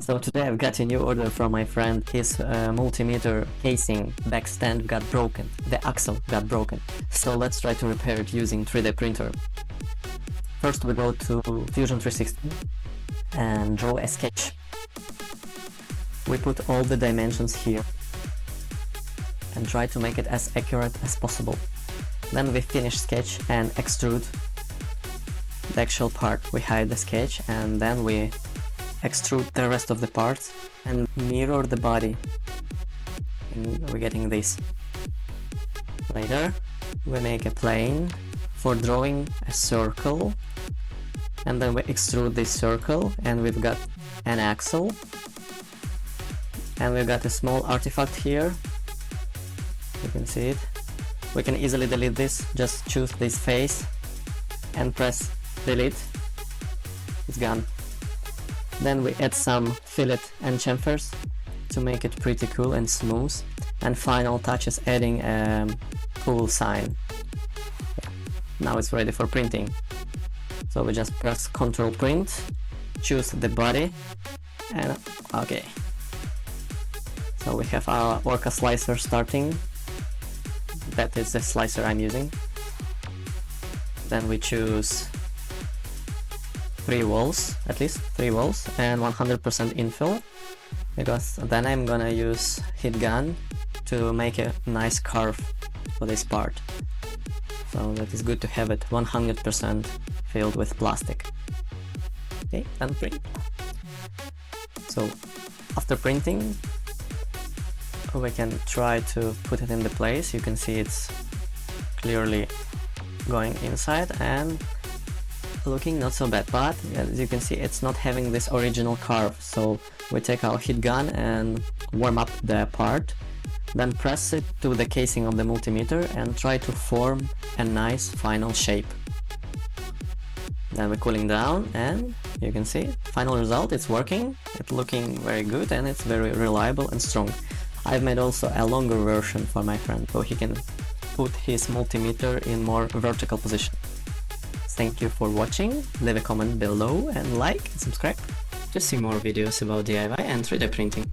So today I've got a new order from my friend. His multimeter casing back stand got broken. The axle got broken. So let's try to repair it using 3D printer. First we go to Fusion 360 and draw a sketch. We put all the dimensions here and try to make it as accurate as possible. Then we finish sketch and extrude the actual part. We hide the sketch and then we extrude the rest of the parts and mirror the body, and we're getting this. Later we make a plane for drawing a circle, and then we extrude this circle and we've got an axle, and we've got a small artifact here. You can see it. We can easily delete this. Just choose this face and press delete. It's gone. Then we add some fillet and chamfers to make it pretty cool and smooth. And final touch is adding a cool sign. Now it's ready for printing. So we just press Ctrl Print, choose the body, and okay. So we have our Orca slicer starting. That is the slicer I'm using. Then we choose 3 walls, at least 3 walls, and 100% infill, because then I'm gonna use heat gun to make a nice curve for this part. So that is good to have it 100% filled with plastic. Okay, then print. So after printing, we can try to put it in the place. You can see it's clearly going inside and looking not so bad, but as you can see it's not having this original curve. So we take our heat gun and warm up the part, then press it to the casing of the multimeter and try to form a nice final shape. Then we're cooling down and you can see final result. It's working, it's looking very good, and it's very reliable and strong. I've made also a longer version for my friend so he can put his multimeter in more vertical position. Thank you for watching, leave a comment below and like and subscribe to see more videos about DIY and 3D printing.